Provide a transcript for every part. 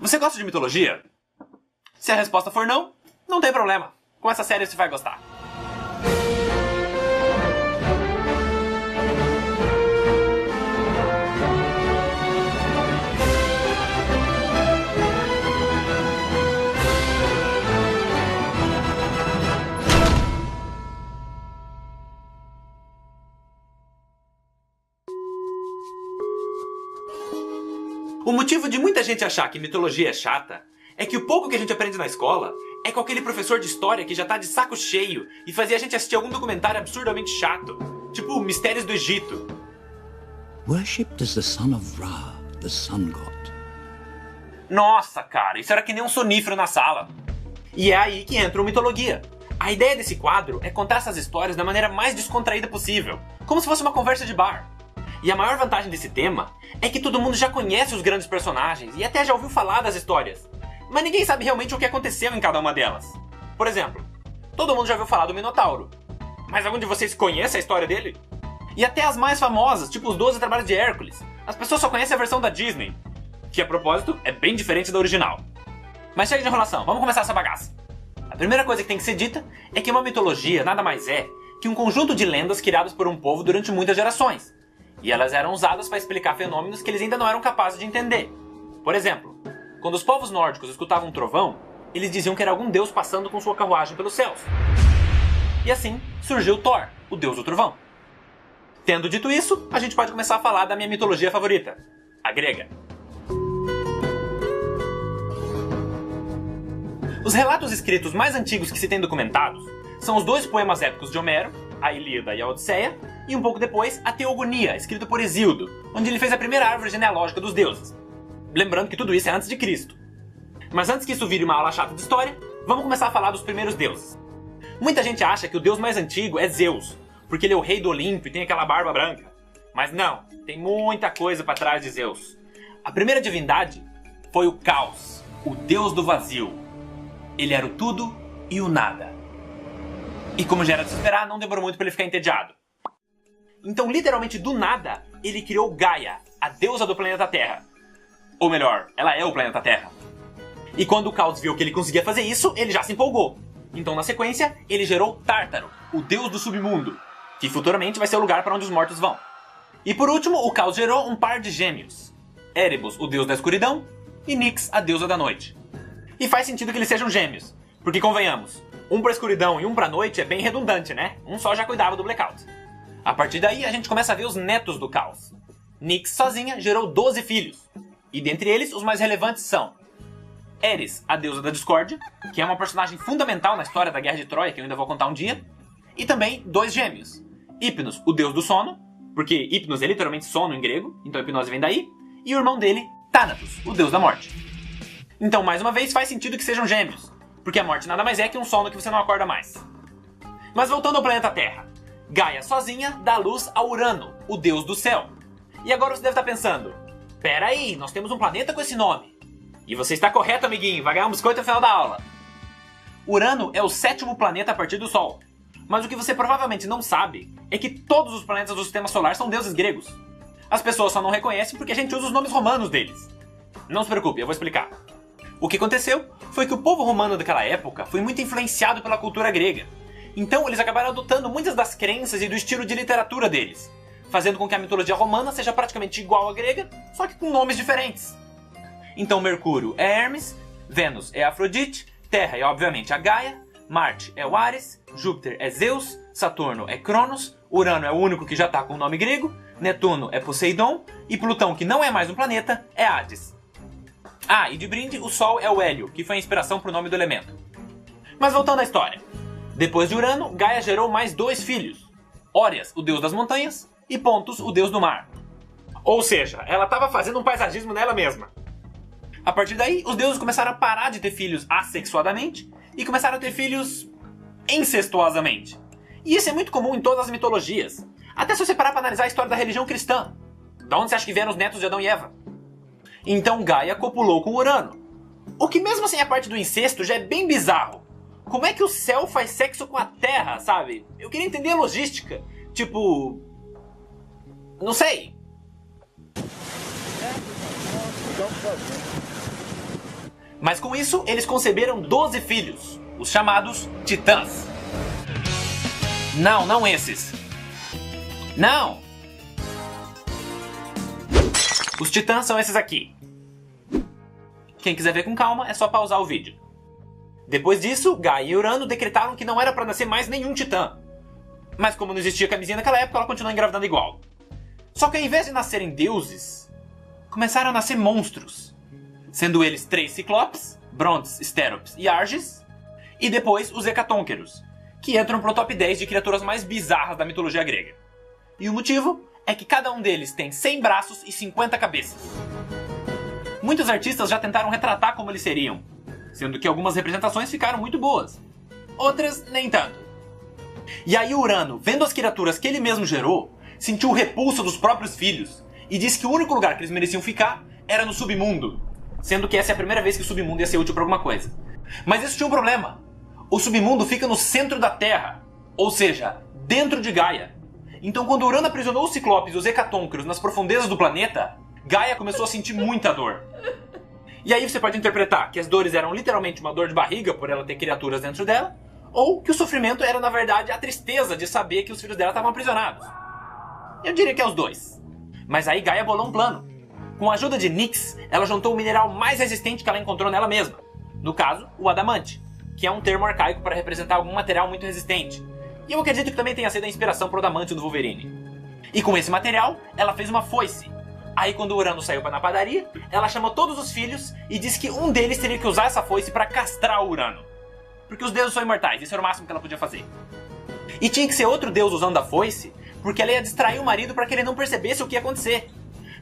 Você gosta de mitologia? Se a resposta for não, não tem problema. Com essa série você vai gostar. O motivo de muita gente achar que mitologia é chata é que o pouco que a gente aprende na escola é com aquele professor de história que já tá de saco cheio e fazia a gente assistir algum documentário absurdamente chato, tipo Mistérios do Egito. Worshipped as the son of Ra, the sun god. Nossa, cara, isso era que nem um sonífero na sala. E é aí que entra o Mitologia. A ideia desse quadro é contar essas histórias da maneira mais descontraída possível, como se fosse uma conversa de bar. E a maior vantagem desse tema é que todo mundo já conhece os grandes personagens e até já ouviu falar das histórias. Mas ninguém sabe realmente o que aconteceu em cada uma delas. Por exemplo, todo mundo já ouviu falar do Minotauro. Mas algum de vocês conhece a história dele? E até as mais famosas, tipo os 12 Trabalhos de Hércules. As pessoas só conhecem a versão da Disney, que a propósito é bem diferente da original. Mas chega de enrolação, vamos começar essa bagaça. A primeira coisa que tem que ser dita é que uma mitologia nada mais é que um conjunto de lendas criadas por um povo durante muitas gerações. E elas eram usadas para explicar fenômenos que eles ainda não eram capazes de entender. Por exemplo, quando os povos nórdicos escutavam um trovão, eles diziam que era algum deus passando com sua carruagem pelos céus. E assim surgiu Thor, o deus do trovão. Tendo dito isso, a gente pode começar a falar da minha mitologia favorita, a grega. Os relatos escritos mais antigos que se tem documentados são os 2 poemas épicos de Homero, a Ilíada e a Odisseia, e um pouco depois a Teogonia, escrito por Hesíodo, onde ele fez a primeira árvore genealógica dos deuses. Lembrando que tudo isso é antes de Cristo. Mas antes que isso vire uma aula chata de história, vamos começar a falar dos primeiros deuses. Muita gente acha que o deus mais antigo é Zeus, porque ele é o rei do Olimpo e tem aquela barba branca. Mas não, tem muita coisa para trás de Zeus. A primeira divindade foi o Caos, o deus do vazio. Ele era o tudo e o nada. E como já era de se esperar, não demorou muito para ele ficar entediado. Então, literalmente do nada, ele criou Gaia, a deusa do planeta Terra. Ou melhor, ela é o planeta Terra. E quando o Caos viu que ele conseguia fazer isso, ele já se empolgou. Então, na sequência, ele gerou Tártaro, o deus do submundo, que futuramente vai ser o lugar para onde os mortos vão. E por último, o Caos gerou um par de gêmeos. Erebus, o deus da escuridão, e Nyx, a deusa da noite. E faz sentido que eles sejam gêmeos, porque convenhamos, um pra escuridão e um pra noite é bem redundante, né? Um só já cuidava do blackout. A partir daí, a gente começa a ver os netos do Caos. Nyx sozinha gerou 12 filhos, e dentre eles, os mais relevantes são Eris, a deusa da discórdia, que é uma personagem fundamental na história da Guerra de Troia, que eu ainda vou contar um dia, e também 2 gêmeos. Hypnos, o deus do sono, porque Hypnos é literalmente sono em grego, então a hipnose vem daí, e o irmão dele, Thanatos, o deus da morte. Então, mais uma vez, faz sentido que sejam gêmeos, porque a morte nada mais é que um sono que você não acorda mais. Mas voltando ao planeta Terra, Gaia sozinha dá luz a Urano, o deus do céu. E agora você deve estar pensando, pera aí, nós temos um planeta com esse nome. E você está correto, amiguinho, vai ganhar um biscoito no final da aula. Urano é o 7º planeta a partir do Sol. Mas o que você provavelmente não sabe é que todos os planetas do sistema solar são deuses gregos. As pessoas só não reconhecem porque a gente usa os nomes romanos deles. Não se preocupe, eu vou explicar. O que aconteceu foi que o povo romano daquela época foi muito influenciado pela cultura grega. Então eles acabaram adotando muitas das crenças e do estilo de literatura deles, fazendo com que a mitologia romana seja praticamente igual à grega, só que com nomes diferentes. Então Mercúrio é Hermes, Vênus é Afrodite, Terra é obviamente a Gaia, Marte é o Ares, Júpiter é Zeus, Saturno é Cronos, Urano é o único que já está com o nome grego, Netuno é Poseidon e Plutão, que não é mais um planeta, é Hades. Ah, e de brinde, o Sol é o Hélio, que foi a inspiração para o nome do elemento. Mas voltando à história. Depois de Urano, Gaia gerou mais 2 filhos. Órias, o deus das montanhas, e Pontus, o deus do mar. Ou seja, ela estava fazendo um paisagismo nela mesma. A partir daí, os deuses começaram a parar de ter filhos assexuadamente e começaram a ter filhos incestuosamente. E isso é muito comum em todas as mitologias. Até se você parar para analisar a história da religião cristã. Da onde você acha que vieram os netos de Adão e Eva? Então Gaia copulou com Urano. O que mesmo sem a parte do incesto já é bem bizarro. Como é que o céu faz sexo com a terra, sabe? Eu queria entender a logística. Tipo... não sei. Mas com isso, eles conceberam 12 filhos, os chamados Titãs. Não, não esses. Não! Os Titãs são esses aqui. Quem quiser ver com calma, é só pausar o vídeo. Depois disso, Gaia e Urano decretaram que não era para nascer mais nenhum Titã. Mas como não existia camisinha naquela época, ela continuou engravidando igual. Só que ao invés de nascerem deuses, começaram a nascer monstros. Sendo eles 3 Ciclopes, Brontes, Steropes e Arges, e depois os Hecatonqueros, que entram pro top 10 de criaturas mais bizarras da mitologia grega. E o motivo é que cada um deles tem 100 braços e 50 cabeças. Muitos artistas já tentaram retratar como eles seriam, sendo que algumas representações ficaram muito boas, outras nem tanto. E aí Urano, vendo as criaturas que ele mesmo gerou, sentiu o repulso dos próprios filhos e disse que o único lugar que eles mereciam ficar era no submundo, sendo que essa é a primeira vez que o submundo ia ser útil para alguma coisa. Mas isso tinha um problema. O submundo fica no centro da Terra, ou seja, dentro de Gaia. Então quando Urano aprisionou os Ciclopes e os Hecatonqueros nas profundezas do planeta, Gaia começou a sentir muita dor. E aí você pode interpretar que as dores eram literalmente uma dor de barriga por ela ter criaturas dentro dela, ou que o sofrimento era na verdade a tristeza de saber que os filhos dela estavam aprisionados. Eu diria que é os dois. Mas aí Gaia bolou um plano. Com a ajuda de Nyx, ela juntou o mineral mais resistente que ela encontrou nela mesma. No caso, o adamante, que é um termo arcaico para representar algum material muito resistente. E eu acredito que também tenha sido a inspiração para o adamante do Wolverine. E com esse material, ela fez uma foice. Aí quando o Urano saiu para na padaria, ela chamou todos os filhos e disse que um deles teria que usar essa foice para castrar o Urano. Porque os deuses são imortais, isso era o máximo que ela podia fazer. E tinha que ser outro deus usando a foice, porque ela ia distrair o marido para que ele não percebesse o que ia acontecer.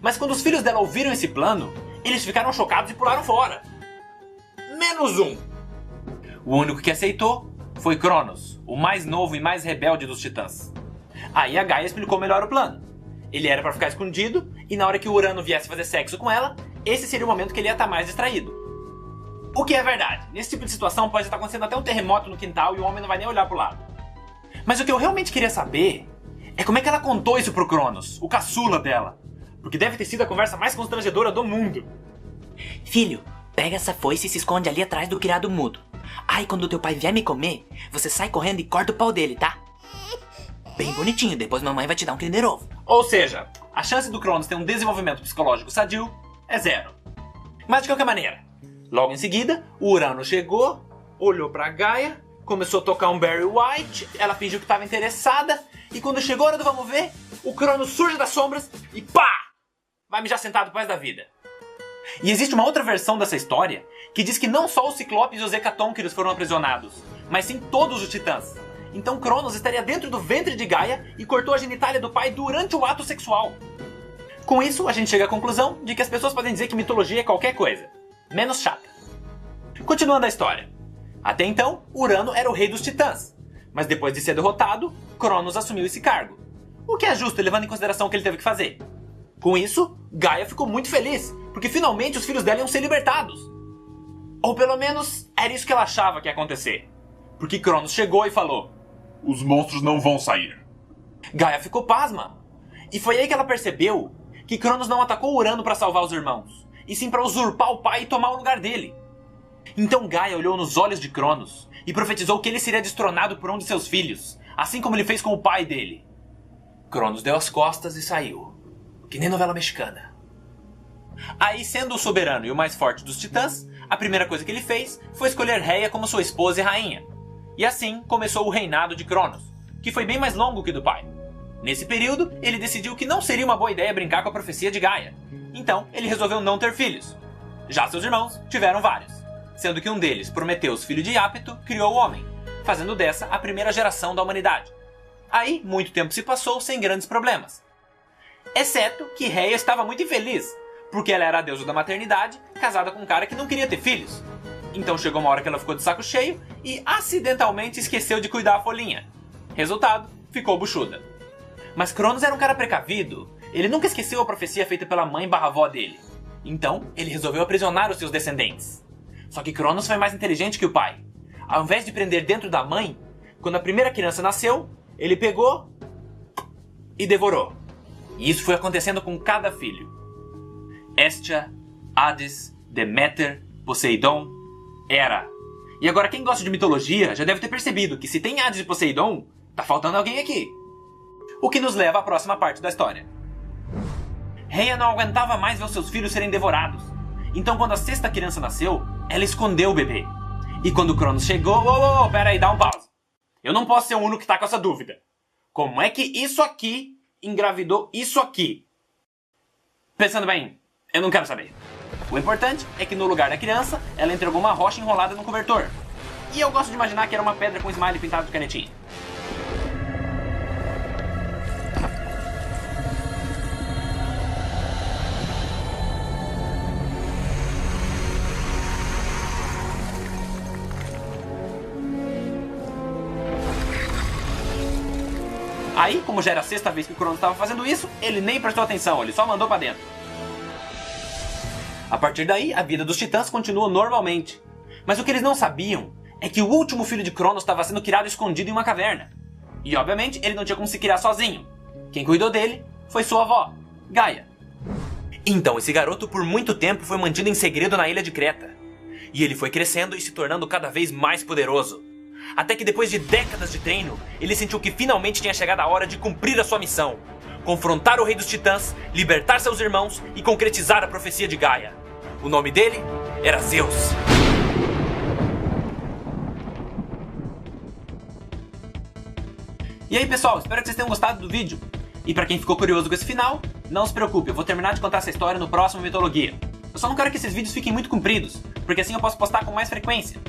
Mas quando os filhos dela ouviram esse plano, eles ficaram chocados e pularam fora. Menos um. O único que aceitou foi Cronos, o mais novo e mais rebelde dos Titãs. Aí a Gaia explicou melhor o plano. Ele era para ficar escondido, e na hora que o Urano viesse fazer sexo com ela, esse seria o momento que ele ia estar mais distraído. O que é verdade. Nesse tipo de situação pode estar acontecendo até um terremoto no quintal e o homem não vai nem olhar pro lado. Mas o que eu realmente queria saber é como é que ela contou isso pro Cronos, o caçula dela. Porque deve ter sido a conversa mais constrangedora do mundo. Filho, pega essa foice e se esconde ali atrás do criado mudo. Aí quando teu pai vier me comer, você sai correndo e corta o pau dele, tá? Bem bonitinho, depois mamãe vai te dar um Kinder Ovo. Ou seja, a chance do Cronos ter um desenvolvimento psicológico sadio é 0. Mas de qualquer maneira, logo em seguida, o Urano chegou, olhou pra Gaia, começou a tocar um Barry White, ela fingiu que estava interessada, e quando chegou a hora do vamos ver, o Cronos surge das sombras e pá! Vai mijar sentado pro resto da vida. E existe uma outra versão dessa história que diz que não só os Ciclopes e os Hecatonqueros foram aprisionados, mas sim todos os Titãs. Então Cronos estaria dentro do ventre de Gaia e cortou a genitália do pai durante o ato sexual. Com isso, a gente chega à conclusão de que as pessoas podem dizer que mitologia é qualquer coisa, menos chata. Continuando a história. Até então, Urano era o rei dos Titãs, mas depois de ser derrotado, Cronos assumiu esse cargo. O que é justo, levando em consideração o que ele teve que fazer. Com isso, Gaia ficou muito feliz, porque finalmente os filhos dela iam ser libertados. Ou pelo menos, era isso que ela achava que ia acontecer. Porque Cronos chegou e falou: os monstros não vão sair. Gaia ficou pasma. E foi aí que ela percebeu que Cronos não atacou Urano para salvar os irmãos, e sim para usurpar o pai e tomar o lugar dele. Então Gaia olhou nos olhos de Cronos e profetizou que ele seria destronado por um de seus filhos, assim como ele fez com o pai dele. Cronos deu as costas e saiu, que nem novela mexicana. Aí, sendo o soberano e o mais forte dos Titãs, a primeira coisa que ele fez foi escolher Rhea como sua esposa e rainha. E assim começou o reinado de Cronos, que foi bem mais longo que o do pai. Nesse período, ele decidiu que não seria uma boa ideia brincar com a profecia de Gaia. Então, ele resolveu não ter filhos. Já seus irmãos tiveram vários, sendo que um deles, Prometeus, filho de Iapto, criou o homem, fazendo dessa a primeira geração da humanidade. Aí, muito tempo se passou sem grandes problemas. Exceto que Rhea estava muito infeliz, porque ela era a deusa da maternidade, casada com um cara que não queria ter filhos. Então chegou uma hora que ela ficou de saco cheio e acidentalmente esqueceu de cuidar a folhinha. Resultado, ficou buchuda. Mas Cronos era um cara precavido, ele nunca esqueceu a profecia feita pela mãe/avó dele. Então, ele resolveu aprisionar os seus descendentes. Só que Cronos foi mais inteligente que o pai. Ao invés de prender dentro da mãe, quando a primeira criança nasceu, ele pegou e devorou. E isso foi acontecendo com cada filho. Hestia, Hades, Deméter, Poseidon, Hera. E agora quem gosta de mitologia já deve ter percebido que se tem Hades e Poseidon, tá faltando alguém aqui. O que nos leva à próxima parte da história. Rhea não aguentava mais ver os seus filhos serem devorados. Então quando a sexta criança nasceu, ela escondeu o bebê. E quando Cronos chegou... pera aí, dá um pause. Eu não posso ser o único que tá com essa dúvida. Como é que isso aqui engravidou isso aqui? Pensando bem, eu não quero saber. O importante é que no lugar da criança, ela entregou uma rocha enrolada no cobertor. E eu gosto de imaginar que era uma pedra com smiley pintado de canetinha. Aí, como já era a sexta vez que o Cronos estava fazendo isso, ele nem prestou atenção, ele só mandou pra dentro. A partir daí, a vida dos titãs continuou normalmente. Mas o que eles não sabiam é que o último filho de Cronos estava sendo criado escondido em uma caverna. E obviamente ele não tinha como se criar sozinho. Quem cuidou dele foi sua avó, Gaia. Então esse garoto por muito tempo foi mantido em segredo na ilha de Creta. E ele foi crescendo e se tornando cada vez mais poderoso. Até que depois de décadas de treino, ele sentiu que finalmente tinha chegado a hora de cumprir a sua missão. Confrontar o rei dos titãs, libertar seus irmãos e concretizar a profecia de Gaia. O nome dele era Zeus. E aí pessoal, espero que vocês tenham gostado do vídeo. E pra quem ficou curioso com esse final, não se preocupe, eu vou terminar de contar essa história no próximo Mitologia. Eu só não quero que esses vídeos fiquem muito compridos, porque assim eu posso postar com mais frequência.